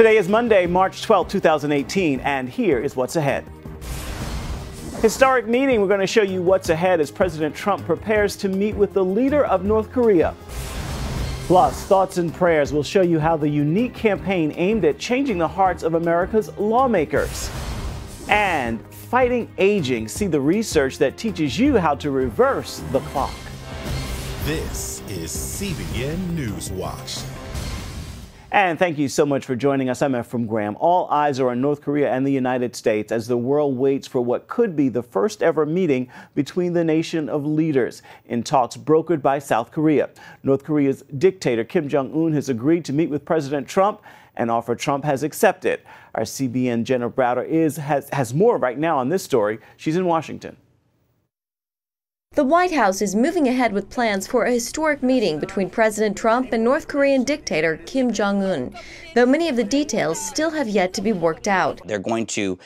Today is Monday, March 12, 2018, and here is what's ahead. Historic meeting. We're going to show you what's ahead as President Trump prepares to meet with the leader of North Korea. Plus, thoughts and prayers will show you how the unique campaign aimed at changing the hearts of America's lawmakers. And fighting aging. See the research that teaches you how to reverse the clock. This is CBN NewsWatch. And thank you so much for joining us. I'm Ephraim Graham. All eyes are on North Korea and the United States as the world waits for what could be the first ever meeting between the nation of leaders in talks brokered by South Korea. North Korea's dictator Kim Jong-un has agreed to meet with President Trump, an offer Trump has accepted. Our CBN Jenna Browder has more right now on this story. She's in Washington. The White House is moving ahead with plans for a historic meeting between President Trump and North Korean dictator Kim Jong-un, though many of the details still have yet to be worked out. They're going to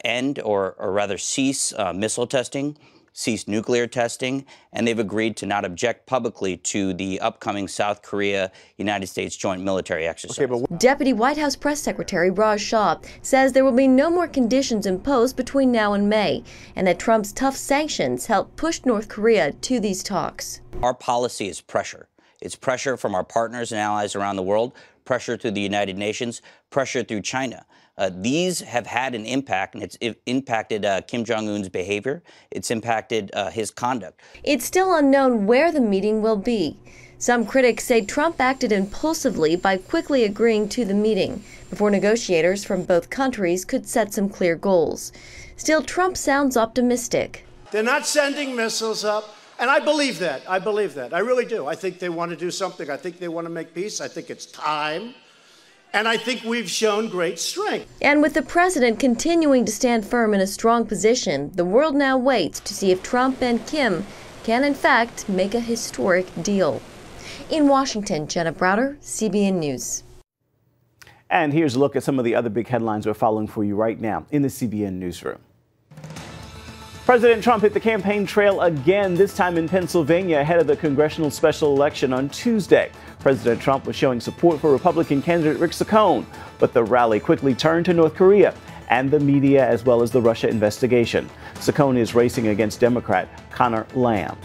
end or rather cease missile testing, cease nuclear testing, and they've agreed to not object publicly to the upcoming South Korea-United States joint military exercise. Deputy White House Press Secretary Raj Shah says there will be no more conditions imposed between now and May, and that Trump's tough sanctions help push North Korea to these talks. Our policy is pressure. It's pressure from our partners and allies around the world, pressure through the United Nations, pressure through China. These have had an impact, and it's impacted Kim Jong-un's behavior. It's impacted his conduct. It's still unknown where the meeting will be. Some critics say Trump acted impulsively by quickly agreeing to the meeting before negotiators from both countries could set some clear goals. Still, Trump sounds optimistic. They're not sending missiles up, and I believe that. I really do. I think they want to do something. I think they want to make peace. I think it's time. And I think we've shown great strength. And with the president continuing to stand firm in a strong position, the world now waits to see if Trump and Kim can, in fact, make a historic deal. In Washington, Jenna Browder, CBN News. And here's a look at some of the other big headlines we're following for you right now in the CBN newsroom. President Trump hit the campaign trail again, this time in Pennsylvania, ahead of the congressional special election on Tuesday. President Trump was showing support for Republican candidate Rick Saccone, but the rally quickly turned to North Korea and the media, as well as the Russia investigation. Saccone is racing against Democrat Conor Lamb.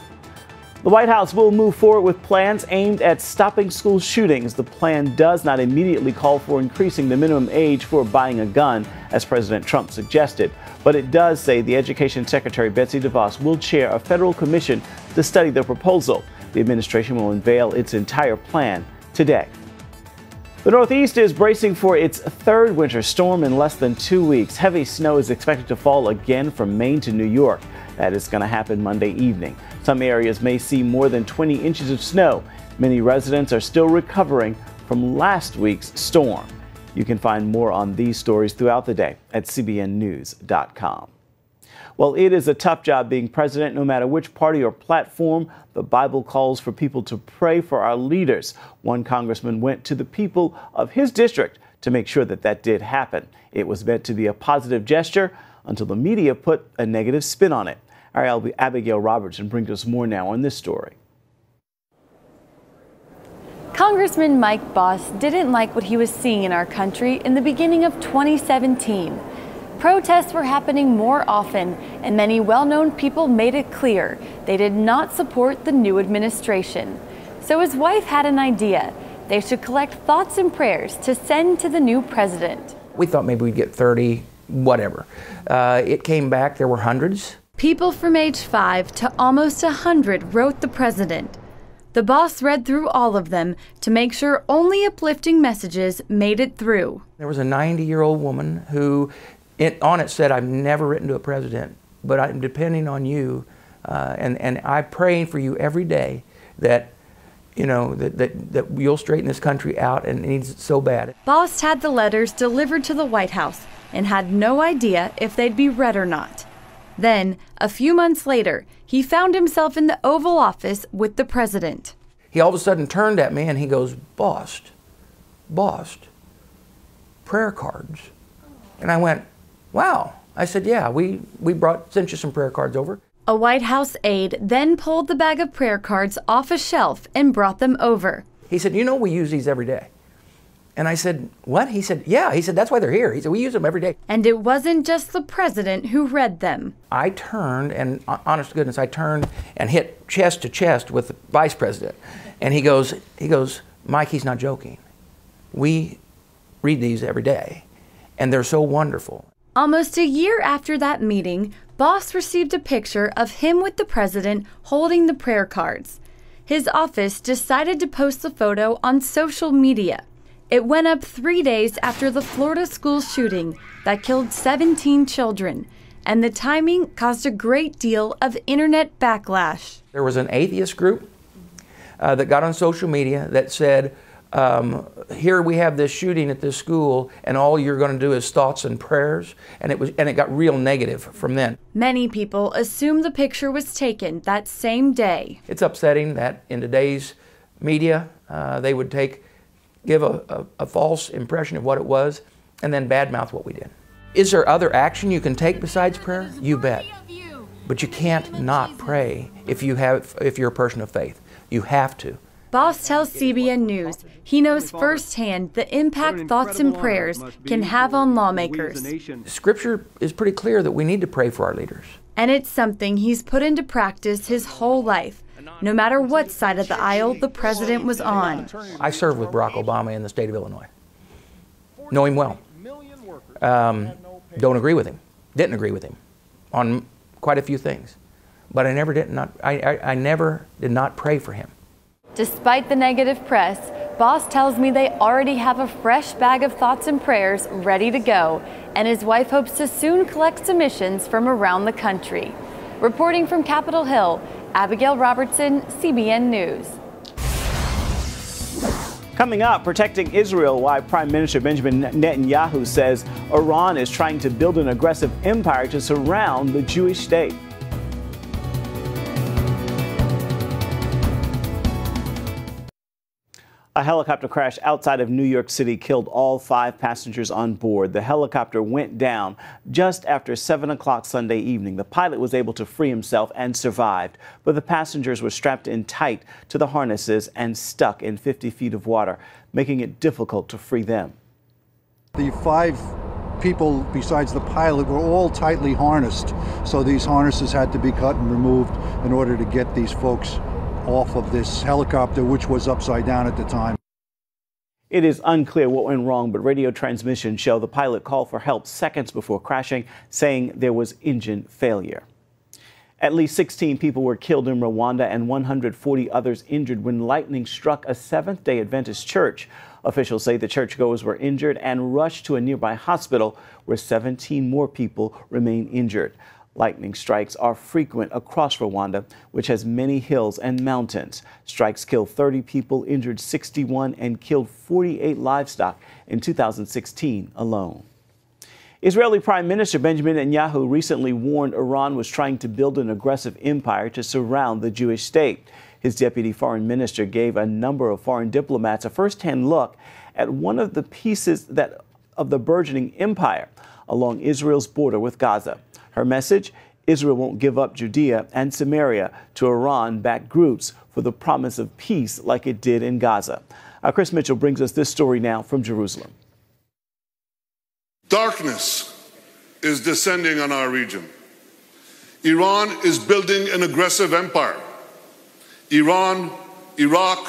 The White House will move forward with plans aimed at stopping school shootings. The plan does not immediately call for increasing the minimum age for buying a gun, as President Trump suggested, but it does say the Education Secretary Betsy DeVos will chair a federal commission to study the proposal. The administration will unveil its entire plan today. The Northeast is bracing for its third winter storm in less than 2 weeks. Heavy snow is expected to fall again from Maine to New York. That is going to happen Monday evening. Some areas may see more than 20 inches of snow. Many residents are still recovering from last week's storm. You can find more on these stories throughout the day at cbnnews.com. Well, it is a tough job being president, no matter which party or platform. The Bible calls for people to pray for our leaders. One congressman went to the people of his district to make sure that that did happen. It was meant to be a positive gesture until the media put a negative spin on it. Our Abigail Robertson brings us more now on this story. Congressman Mike Boss didn't like what he was seeing in our country in the beginning of 2017. Protests were happening more often, and many well-known people made it clear they did not support the new administration. So his wife had an idea. They should collect thoughts and prayers to send to the new president. We thought maybe we'd get 30, whatever. It came back, there were hundreds. People from age 5 to almost 100 wrote the president. The boss read through all of them to make sure only uplifting messages made it through. There was a 90-year-old woman who on it said, "I've never written to a president, but I'm depending on you, and I'm praying for you every day that, you know, that you'll straighten this country out, and it needs it so bad." Boss had the letters delivered to the White House and had no idea if they'd be read or not. Then, a few months later, he found himself in the Oval Office with the president. He all of a sudden turned at me and he goes, bossed, prayer cards. And I went, wow. I said, yeah, we sent you some prayer cards over. A White House aide then pulled the bag of prayer cards off a shelf and brought them over. He said, you know, we use these every day. And I said, what? He said, yeah. He said, that's why they're here. He said, we use them every day. And it wasn't just the president who read them. I turned, and honest to goodness, I turned and hit chest to chest with the vice president. And he goes, Mike, he's not joking. We read these every day, and they're so wonderful. Almost a year after that meeting, Boss received a picture of him with the president holding the prayer cards. His office decided to post the photo on social media. It went up 3 days after the Florida school shooting that killed 17 children, and the timing caused a great deal of internet backlash. There was an atheist group that got on social media that said, here we have this shooting at this school, and all you're going to do is thoughts and prayers, and it got real negative from then. Many people assumed the picture was taken that same day. It's upsetting that in today's media, they would give a false impression of what it was, and then badmouth what we did. Is there other action you can take besides prayer? You bet. But you can't not pray if you're a person of faith. You have to. Boss tells CBN News he knows firsthand the impact thoughts and prayers can have on lawmakers. Scripture is pretty clear that we need to pray for our leaders. And it's something he's put into practice his whole life, no matter what side of the aisle the president was on. I served with Barack Obama in the state of Illinois. Know him well. Don't agree with him. Didn't agree with him on quite a few things. But I never did not pray for him. Despite the negative press, Boss tells me they already have a fresh bag of thoughts and prayers ready to go, and his wife hopes to soon collect submissions from around the country. Reporting from Capitol Hill, Abigail Robertson, CBN News. Coming up, protecting Israel, why Prime Minister Benjamin Netanyahu says Iran is trying to build an aggressive empire to surround the Jewish state. A helicopter crash outside of New York City killed all 5 passengers on board. The helicopter went down just after 7 o'clock Sunday evening. The pilot was able to free himself and survived, but the passengers were strapped in tight to the harnesses and stuck in 50 feet of water, making it difficult to free them. The 5 people besides the pilot were all tightly harnessed, so these harnesses had to be cut and removed in order to get these folks off of this helicopter, which was upside down at the time. It is unclear what went wrong, but radio transmissions show the pilot called for help seconds before crashing, saying there was engine failure. At least 16 people were killed in Rwanda and 140 others injured when lightning struck a Seventh-day Adventist church. Officials say the churchgoers were injured and rushed to a nearby hospital where 17 more people remain injured. Lightning strikes are frequent across Rwanda, which has many hills and mountains. Strikes killed 30 people, injured 61, and killed 48 livestock in 2016 alone. Israeli Prime Minister Benjamin Netanyahu recently warned Iran was trying to build an aggressive empire to surround the Jewish state. His deputy foreign minister gave a number of foreign diplomats a first-hand look at one of the pieces of the burgeoning empire along Israel's border with Gaza. Her message: Israel won't give up Judea and Samaria to Iran-backed groups for the promise of peace like it did in Gaza. Chris Mitchell brings us this story now from Jerusalem. Darkness is descending on our region. Iran is building an aggressive empire. Iran, Iraq,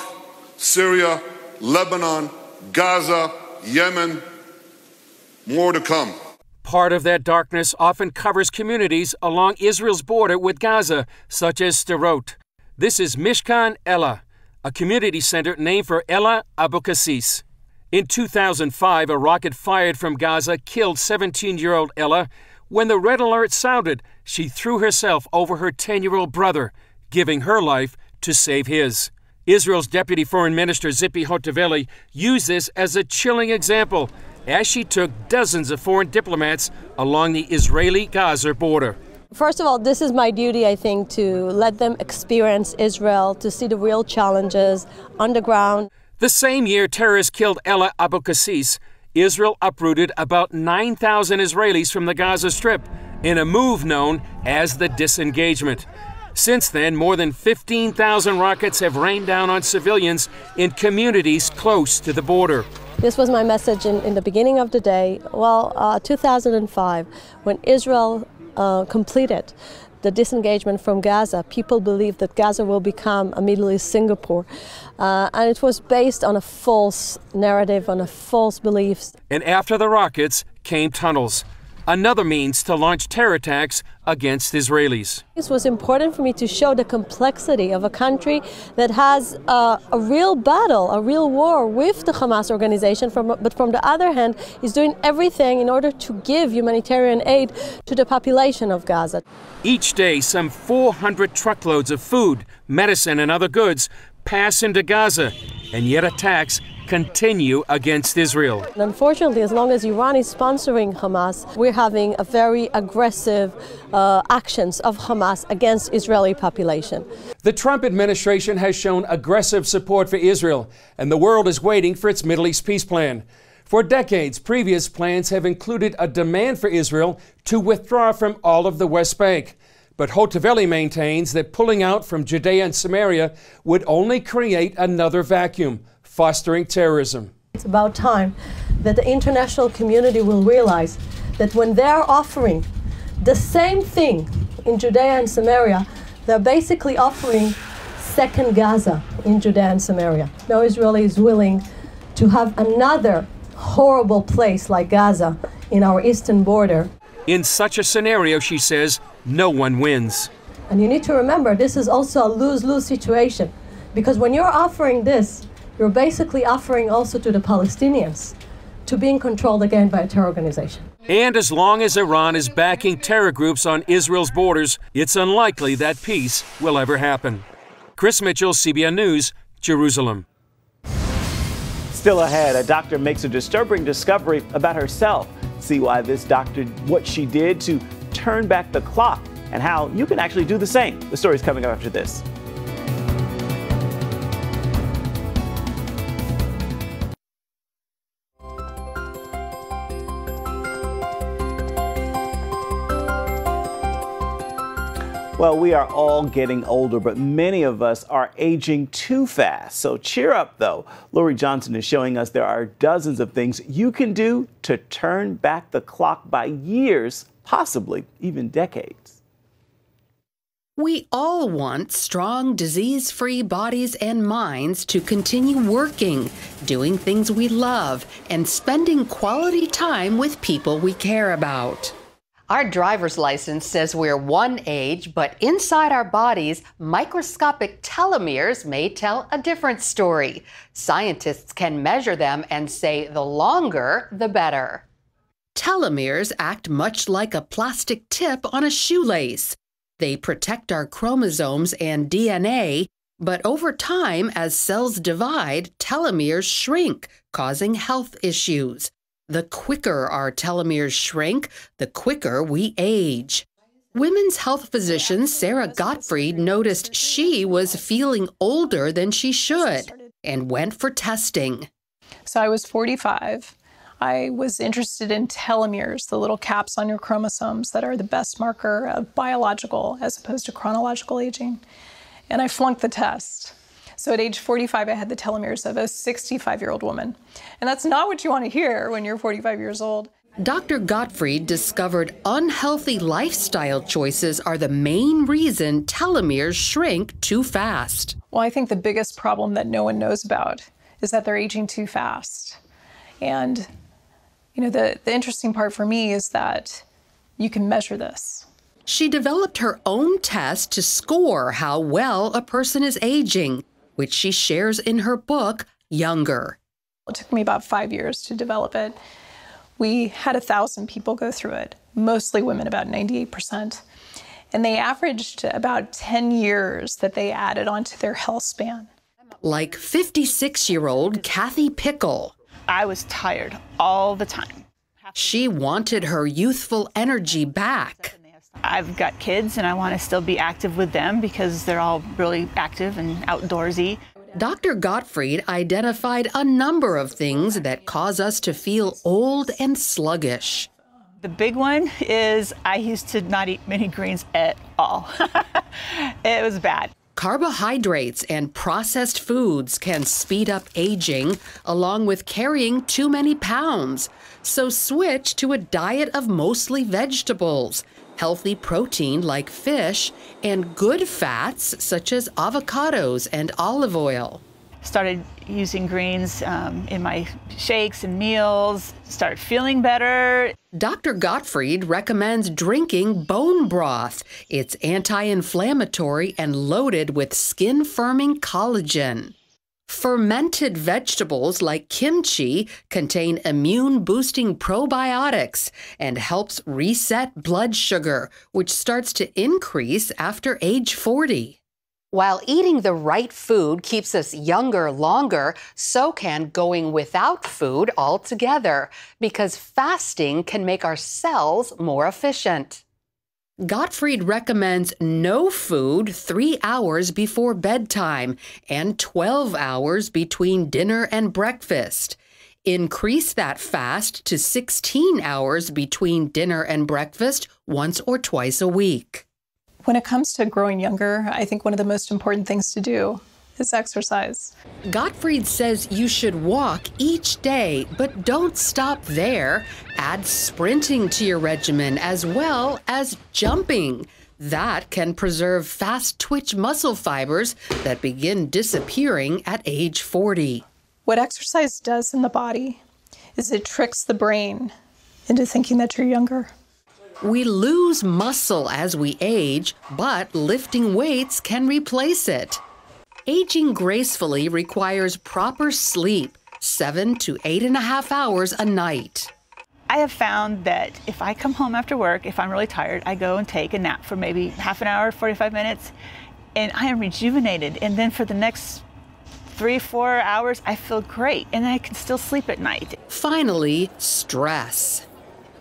Syria, Lebanon, Gaza, Yemen, more to come. Part of that darkness often covers communities along Israel's border with Gaza, such as Sderot. This is Mishkan Ella, a community center named for Ella Abukassis. In 2005, a rocket fired from Gaza killed 17-year-old Ella. When the red alert sounded, she threw herself over her 10-year-old brother, giving her life to save his. Israel's Deputy Foreign Minister Zipi Hotovely used this as a chilling example as she took dozens of foreign diplomats along the Israeli-Gaza border. First of all, this is my duty, I think, to let them experience Israel, to see the real challenges on the ground. The same year terrorists killed Ella Abukassis, Israel uprooted about 9,000 Israelis from the Gaza Strip in a move known as the disengagement. Since then, more than 15,000 rockets have rained down on civilians in communities close to the border. This was my message in the beginning of the day. Well, 2005, when Israel completed the disengagement from Gaza, people believed that Gaza will become a Middle East Singapore. And it was based on a false narrative, on a false beliefs. And after the rockets came tunnels, another means to launch terror attacks against Israelis. It was important for me to show the complexity of a country that has a real battle, a real war with the Hamas organization, but from the other hand is doing everything in order to give humanitarian aid to the population of Gaza. Each day, some 400 truckloads of food, medicine, and other goods pass into Gaza, and yet attacks continue against Israel. And unfortunately, as long as Iran is sponsoring Hamas, we're having a very aggressive actions of Hamas against Israeli population. The Trump administration has shown aggressive support for Israel, and the world is waiting for its Middle East peace plan. For decades, previous plans have included a demand for Israel to withdraw from all of the West Bank. But Hotovely maintains that pulling out from Judea and Samaria would only create another vacuum, fostering terrorism. It's about time that the international community will realize that when they're offering the same thing in Judea and Samaria, they're basically offering second Gaza in Judea and Samaria. No Israeli is willing to have another horrible place like Gaza in our eastern border. In such a scenario, she says, no one wins. And you need to remember, this is also a lose-lose situation, because when you're offering this, you're basically offering also to the Palestinians to being controlled again by a terror organization. And as long as Iran is backing terror groups on Israel's borders, it's unlikely that peace will ever happen. Chris Mitchell, CBN News, Jerusalem. Still ahead, a doctor makes a disturbing discovery about herself. See why this doctor, what she did to turn back the clock, and how you can actually do the same. The story's coming up after this. Well, we are all getting older, but many of us are aging too fast. So cheer up, though. Lori Johnson is showing us there are dozens of things you can do to turn back the clock by years, possibly even decades. We all want strong, disease-free bodies and minds to continue working, doing things we love, and spending quality time with people we care about. Our driver's license says we're one age, but inside our bodies, microscopic telomeres may tell a different story. Scientists can measure them and say the longer, the better. Telomeres act much like a plastic tip on a shoelace. They protect our chromosomes and DNA, but over time, as cells divide, telomeres shrink, causing health issues. The quicker our telomeres shrink, the quicker we age. Women's health physician Sarah Gottfried noticed she was feeling older than she should and went for testing. So I was 45. I was interested in telomeres, the little caps on your chromosomes that are the best marker of biological as opposed to chronological aging. And I flunked the test. So at age 45, I had the telomeres of a 65-year-old woman. And that's not what you want to hear when you're 45 years old. Dr. Gottfried discovered unhealthy lifestyle choices are the main reason telomeres shrink too fast. Well, I think the biggest problem that no one knows about is that they're aging too fast. And, you know, the interesting part for me is that you can measure this. She developed her own test to score how well a person is aging, which she shares in her book, Younger. It took me about 5 years to develop it. We had 1,000 people go through it, mostly women, about 98%. And they averaged about 10 years that they added onto their health span. Like 56-year-old Kathy Pickle. I was tired all the time. She wanted her youthful energy back. I've got kids and I want to still be active with them because they're all really active and outdoorsy. Dr. Gottfried identified a number of things that cause us to feel old and sluggish. The big one is I used to not eat many greens at all. It was bad. Carbohydrates and processed foods can speed up aging, along with carrying too many pounds. So switch to a diet of mostly vegetables, healthy protein like fish, and good fats such as avocados and olive oil. Started using greens in my shakes and meals, started feeling better. Dr. Gottfried recommends drinking bone broth. It's anti-inflammatory and loaded with skin-firming collagen. Fermented vegetables like kimchi contain immune-boosting probiotics and helps reset blood sugar, which starts to increase after age 40. While eating the right food keeps us younger longer, so can going without food altogether, because fasting can make our cells more efficient. Gottfried recommends no food 3 hours before bedtime and 12 hours between dinner and breakfast. Increase that fast to 16 hours between dinner and breakfast once or twice a week. When it comes to growing younger, I think one of the most important things to do is exercise. Gottfried says you should walk each day, but don't stop there. Add sprinting to your regimen as well as jumping. That can preserve fast-twitch muscle fibers that begin disappearing at age 40. What exercise does in the body is it tricks the brain into thinking that you're younger. We lose muscle as we age, but lifting weights can replace it. Aging gracefully requires proper sleep, 7 to 8.5 hours a night. I have found that if I come home after work, if I'm really tired, I go and take a nap for maybe half an hour, 45 minutes, and I am rejuvenated. And then for the next 3-4 hours, I feel great, and I can still sleep at night. Finally, stress.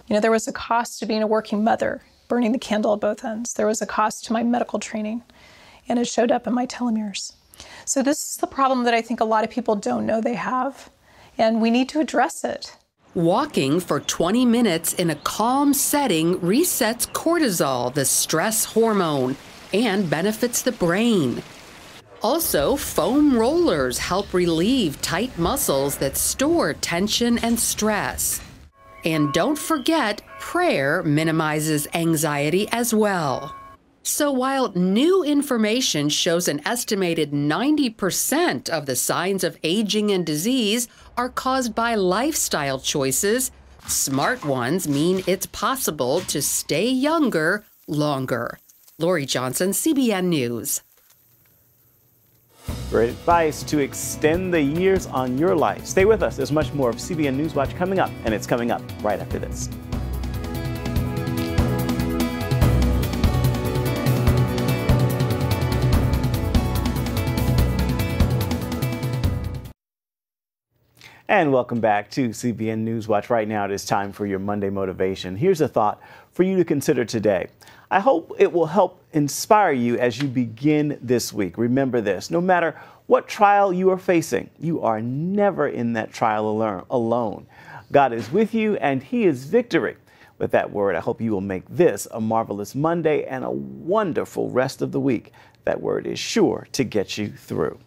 You know, there was a cost to being a working mother, burning the candle at both ends. There was a cost to my medical training, and it showed up in my telomeres. So this is the problem that I think a lot of people don't know they have, and we need to address it. Walking for 20 minutes in a calm setting resets cortisol, the stress hormone, and benefits the brain. Also, foam rollers help relieve tight muscles that store tension and stress. And don't forget, prayer minimizes anxiety as well. So while new information shows an estimated 90% of the signs of aging and disease are caused by lifestyle choices, smart ones mean it's possible to stay younger longer. Lori Johnson, CBN News. Great advice to extend the years on your life. Stay with us. There's much more of CBN NewsWatch coming up, and it's coming up right after this. And welcome back to CBN NewsWatch. Right now, it is time for your Monday motivation. Here's a thought for you to consider today. I hope it will help inspire you as you begin this week. Remember this, no matter what trial you are facing, you are never in that trial alone. God is with you and He is victory. With that word, I hope you will make this a marvelous Monday and a wonderful rest of the week. That word is sure to get you through.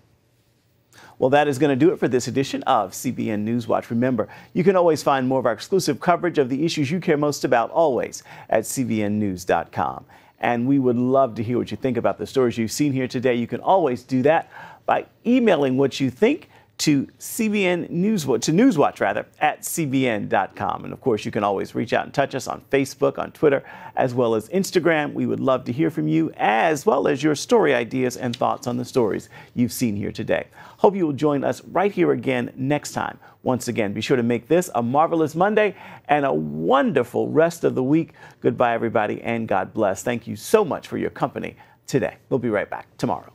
Well, that is going to do it for this edition of CBN NewsWatch. Remember, you can always find more of our exclusive coverage of the issues you care most about always at cbnnews.com. And we would love to hear what you think about the stories you've seen here today. You can always do that by emailing what you think to newswatch at cbn.com. And of course, you can always reach out and touch us on Facebook, on Twitter, as well as Instagram. We would love to hear from you, as well as your story ideas and thoughts on the stories you've seen here today. Hope you will join us right here again next time. Once again, be sure to make this a marvelous Monday and a wonderful rest of the week. Goodbye, everybody, and God bless. Thank you so much for your company today. We'll be right back tomorrow.